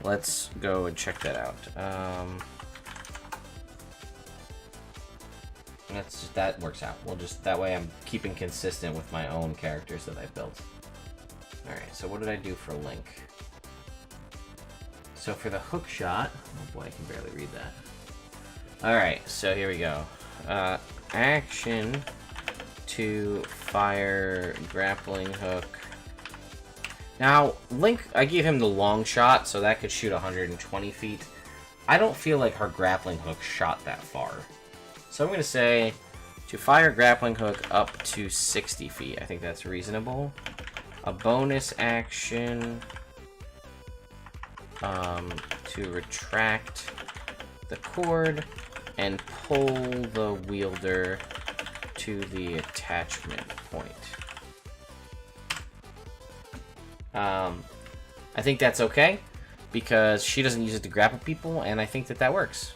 Let's go and check that out. That works out. We'll just, that way I'm keeping consistent with my own characters that I've built. Alright, so what did I do for Link? So for the hook shot, oh boy, I can barely read that. Alright, so here we go. Action to fire grappling hook. Now, Link, I gave him the long shot, so that could shoot 120 feet. I don't feel like her grappling hook shot that far. So I'm going to say to fire grappling hook up to 60 feet. I think that's reasonable. A bonus action to retract the cord and pull the wielder to the attachment point. I think that's okay, because she doesn't use it to grapple people, and I think that that works.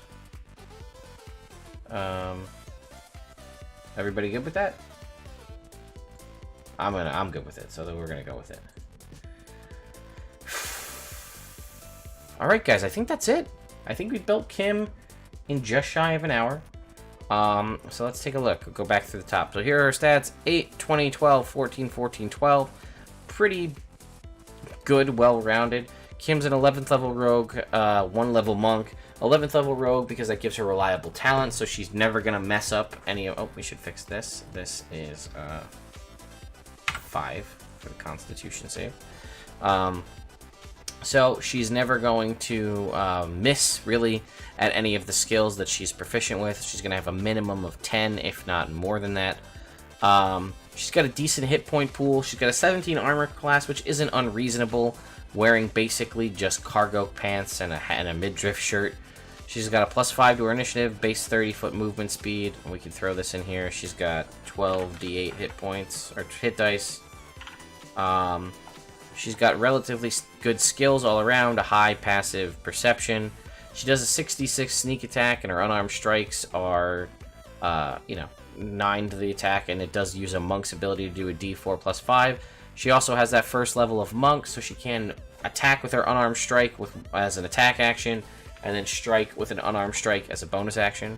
Everybody good with that? I'm good with it, so then we're gonna go with it. Alright guys, I think that's it. I think we built Kim in just shy of an hour. So let's take a look. We'll go back to the top. So here are her stats: 8, 20, 12, 14, 14, 12. Pretty good, well-rounded. Kim's an 11th level rogue, 1 level monk. 11th level rogue because that gives her reliable talent, so she's never gonna mess up any of... Oh, we should fix this. This is 5 for the Constitution save. So she's never going to miss, really, at any of the skills that she's proficient with. She's gonna have a minimum of 10, if not more than that. She's got a decent hit point pool. She's got a 17 armor class, which isn't unreasonable, wearing basically just cargo pants and a midriff shirt. She's got a +5 to her initiative, base 30-foot movement speed. We can throw this in here. She's got 12 d8 hit points, or hit dice. She's got relatively good skills all around, a high passive perception. She does a 66 sneak attack, and her unarmed strikes are, 9 to the attack, and it does use a monk's ability to do a d4 +5. She also has that first level of monk, so she can attack with her unarmed strike as an attack action, and then strike with an unarmed strike as a bonus action.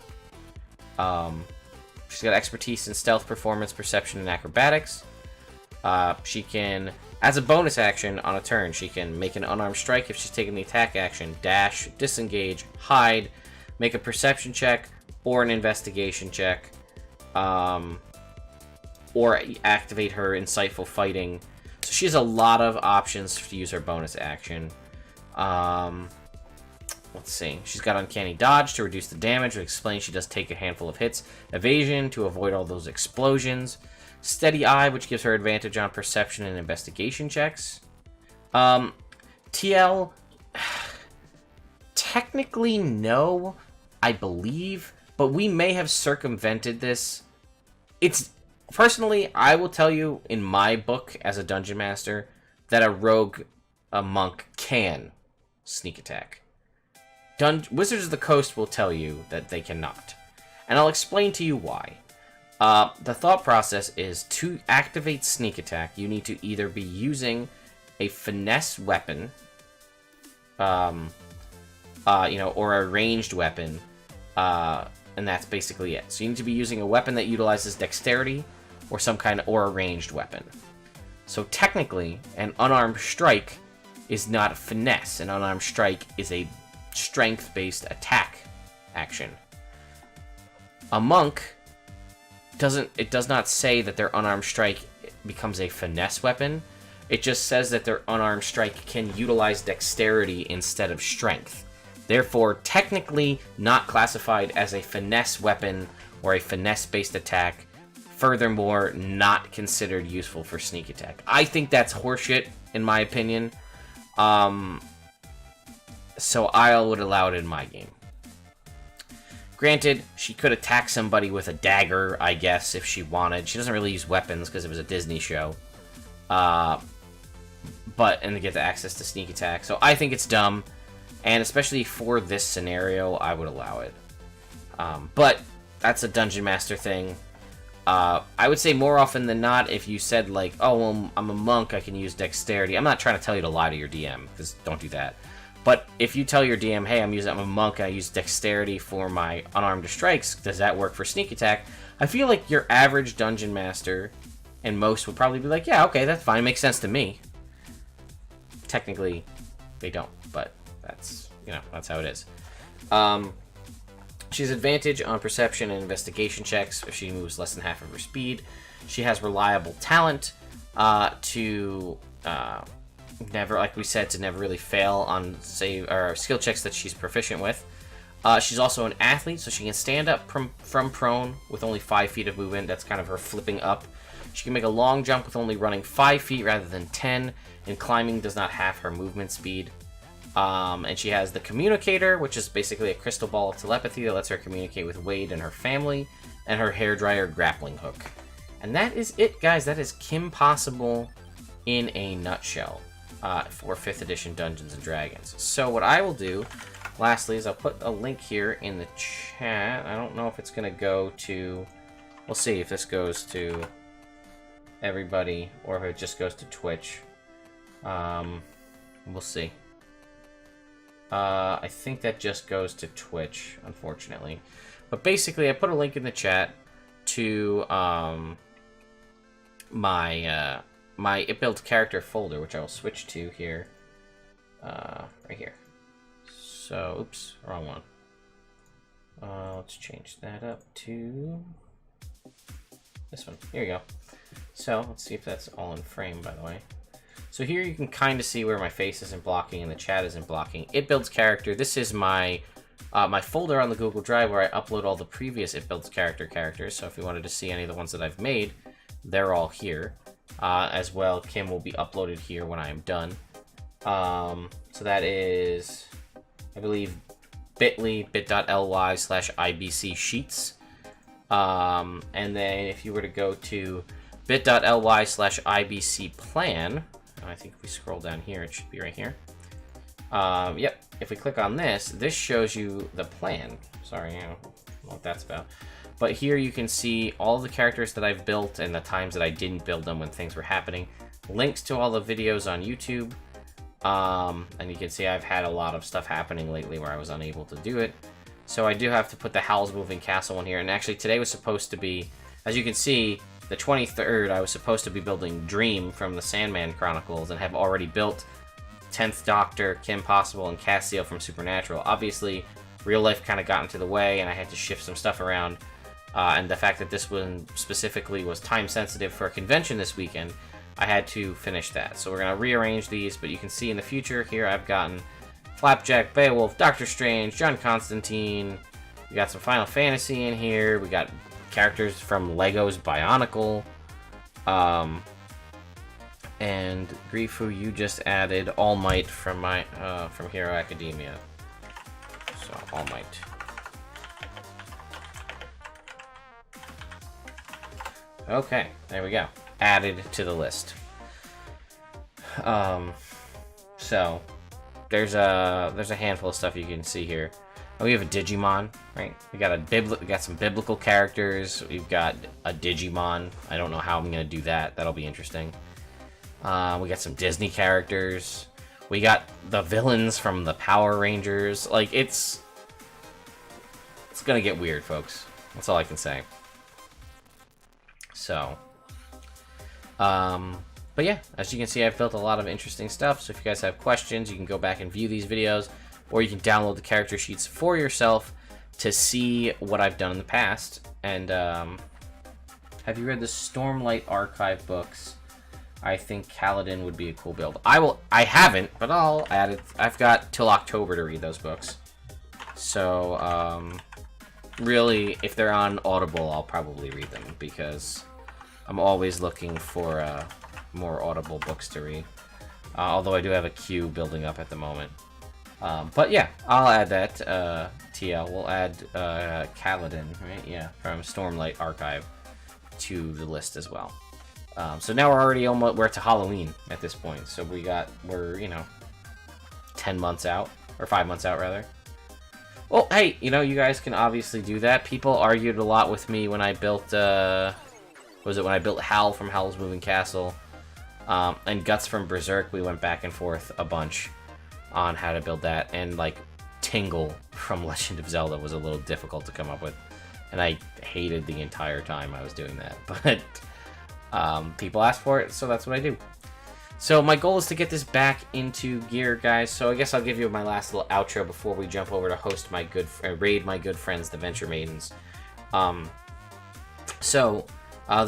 She's got expertise in stealth, performance, perception, and acrobatics. She can, as a bonus action on a turn, she can make an unarmed strike if she's taking the attack action, dash, disengage, hide, make a perception check, or an investigation check, or activate her insightful fighting. So she has a lot of options to use her bonus action. Let's see. She's got Uncanny Dodge to reduce the damage, which explains she does take a handful of hits. Evasion to avoid all those explosions. Steady Eye, which gives her advantage on perception and investigation checks. TL, technically no, I believe, but we may have circumvented this. Personally, I will tell you in my book as a dungeon master that a monk can sneak attack. Wizards of the Coast will tell you that they cannot. And I'll explain to you why. The thought process is to activate sneak attack, you need to either be using a finesse weapon, or a ranged weapon, and that's basically it. So you need to be using a weapon that utilizes dexterity, or a ranged weapon. So technically, an unarmed strike is not a finesse. An unarmed strike is a strength-based attack action. A monk does not say that their unarmed strike becomes a finesse weapon. It just says that their unarmed strike can utilize dexterity instead of strength. Therefore, technically not classified as a finesse weapon or a finesse-based attack. Furthermore, not considered useful for sneak attack. I think that's horseshit, in my opinion. So I would allow it in my game. Granted, she could attack somebody with a dagger, I guess, if she wanted. She doesn't really use weapons because it was a Disney show. And to get the access to sneak attack. So I think it's dumb. And especially for this scenario, I would allow it. But that's a Dungeon Master thing. I would say more often than not, if you said, like, oh, well, I'm a monk, I can use dexterity. I'm not trying to tell you to lie to your DM, because don't do that. But if you tell your DM, hey, I'm a monk, and I use dexterity for my unarmed strikes, does that work for sneak attack? I feel like your average Dungeon Master, and most would probably be like, yeah, okay, that's fine, makes sense to me. Technically, they don't, but that's, that's how it is. She has advantage on perception and investigation checks if she moves less than half of her speed. She has reliable talent to never, like we said, to never really fail on skill checks that she's proficient with. She's also an athlete, so she can stand up from prone with only 5 feet of movement. That's kind of her flipping up. She can make a long jump with only running 5 feet rather than 10, and climbing does not halve her movement speed. And she has the Communicator, which is basically a crystal ball of telepathy that lets her communicate with Wade and her family, and her hairdryer grappling hook. And that is it, guys. That is Kim Possible in a nutshell for 5th edition Dungeons & Dragons. So what I will do, lastly, is I'll put a link here in the chat. I don't know if it's going to go to... We'll see if this goes to everybody, or if it just goes to Twitch. We'll see. I think that just goes to Twitch, unfortunately. But basically, I put a link in the chat to my It Builds Character folder, which I will switch to here. Right here. So, oops, wrong one. Let's change that up to this one. Here we go. So, let's see if that's all in frame, by the way. So here you can kind of see where my face isn't blocking and the chat isn't blocking. It Builds Character. This is my my folder on the Google Drive where I upload all the previous It Builds characters. So if you wanted to see any of the ones that I've made, they're all here. As well, Kim will be uploaded here when I am done. So that is, I believe, bit.ly/IBC sheets. And then if you were to go to bit.ly/IBC plan, I think if we scroll down here, it should be right here. Yep, if we click on this, this shows you the plan. Sorry, I don't know what that's about. But here you can see all the characters that I've built and the times that I didn't build them when things were happening. Links to all the videos on YouTube. And you can see I've had a lot of stuff happening lately where I was unable to do it. So I do have to put the Howl's Moving Castle in here. And actually today was supposed to be, as you can see, the 23rd, I was supposed to be building Dream from the Sandman Chronicles and have already built 10th Doctor, Kim Possible, and Cassio from Supernatural. Obviously, real life kind of got into the way and I had to shift some stuff around. And the fact that this one specifically was time sensitive for a convention this weekend, I had to finish that. So we're going to rearrange these, but you can see in the future here I've gotten Flapjack, Beowulf, Doctor Strange, John Constantine. We got some Final Fantasy in here. We got characters from Lego's Bionicle. And Grifu, you just added All Might from my from Hero Academia. So All Might. Okay, there we go. Added to the list. So there's a handful of stuff you can see here. We have a Digimon, right? We got some biblical characters. We've got a Digimon. I don't know how I'm gonna do that. That'll be interesting. We got some Disney characters. We got the villains from the Power Rangers. Like it's gonna get weird, folks. That's all I can say. So, but yeah, as you can see, I've built a lot of interesting stuff. So if you guys have questions, you can go back and view these videos, or you can download the character sheets for yourself to see what I've done in the past. And have you read the Stormlight Archive books? I think Kaladin would be a cool build. I haven't, but I'll add it. I've got till October to read those books. So, really, if they're on Audible, I'll probably read them because I'm always looking for more Audible books to read. Although I do have a queue building up at the moment. But yeah, I'll add that. TL, we'll add Kaladin, right? Yeah, from Stormlight Archive to the list as well. So now we're to Halloween at this point. So we're 10 months out, or 5 months out rather. Well, hey, you know, you guys can obviously do that. People argued a lot with me when I built, when I built Hal from Howl's Moving Castle, and Guts from Berserk. We went back and forth a bunch on how to build that, and, like, Tingle from Legend of Zelda was a little difficult to come up with, and I hated the entire time I was doing that, but people asked for it, so that's what I do. So my goal is to get this back into gear, guys, so I guess I'll give you my last little outro before we jump over to host my raid my good friends, the Venture Maidens. The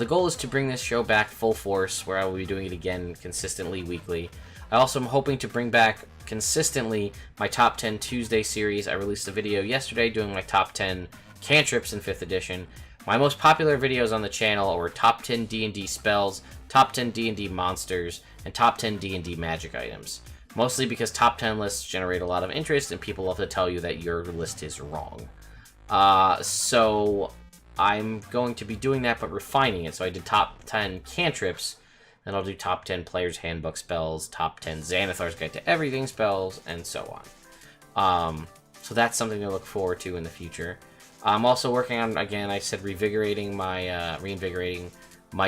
goal is to bring this show back full force, where I will be doing it again consistently weekly. I also am hoping to bring back consistently my Top 10 Tuesday series. I released a video yesterday doing my Top 10 cantrips in 5th edition. My most popular videos on the channel were Top 10 D&D spells, Top 10 D&D monsters, and Top 10 D&D magic items. Mostly because Top 10 lists generate a lot of interest, and people love to tell you that your list is wrong. So I'm going to be doing that, but refining it. So I did Top 10 cantrips, then I'll do Top 10 Player's Handbook spells, Top 10 Xanathar's Guide to Everything spells, and so on. So that's something to look forward to in the future. I'm also working on, again, I said reinvigorating my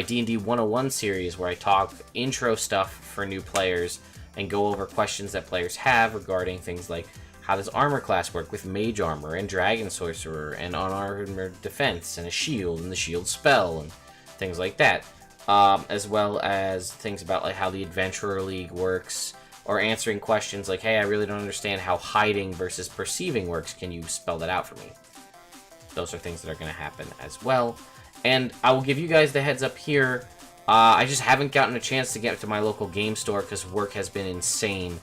D&D 101 series, where I talk intro stuff for new players and go over questions that players have regarding things like how does armor class work with mage armor and dragon sorcerer and unarmored defense and a shield and the shield spell and things like that. As well as things about like how the Adventurer League works, or answering questions like, hey, I really don't understand how hiding versus perceiving works. Can you spell that out for me? Those are things that are going to happen as well. And I will give you guys the heads up here. I just haven't gotten a chance to get to my local game store because work has been insane.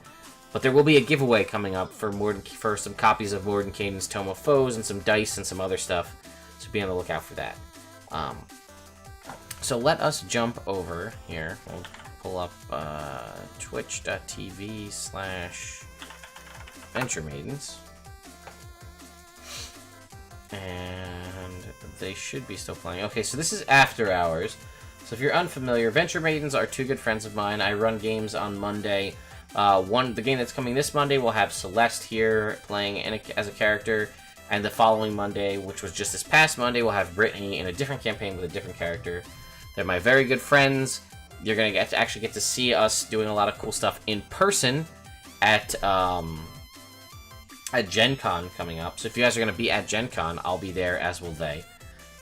But there will be a giveaway coming up for some copies of Mordenkainen's Tome of Foes and some dice and some other stuff. So be on the lookout for that. So let us jump over here. We'll pull up twitch.tv/Venture Maidens. And they should be still playing. Okay, so this is After Hours. So if you're unfamiliar, Venture Maidens are two good friends of mine. I run games on Monday. The game that's coming this Monday will have Celeste here playing as a character. And the following Monday, which was just this past Monday, we'll have Brittany in a different campaign with a different character. They're my very good friends. You're going to actually get to see us doing a lot of cool stuff in person at Gen Con coming up. So if you guys are going to be at Gen Con, I'll be there, as will they.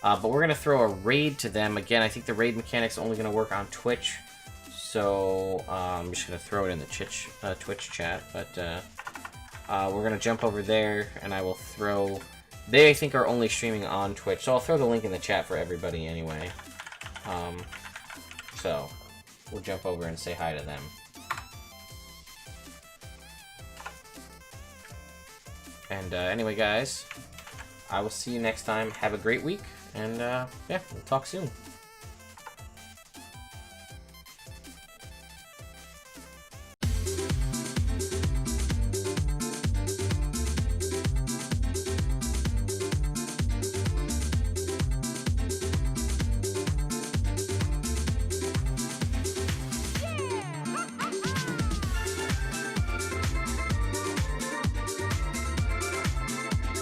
But we're going to throw a raid to them. Again, I think the raid mechanic's only going to work on Twitch. So I'm just going to throw it in the Twitch chat. But we're going to jump over there, and I will throw... They, I think, are only streaming on Twitch. So I'll throw the link in the chat for everybody anyway. So we'll jump over and say hi to them. And anyway, guys, I will see you next time. Have a great week, and yeah, we'll talk soon.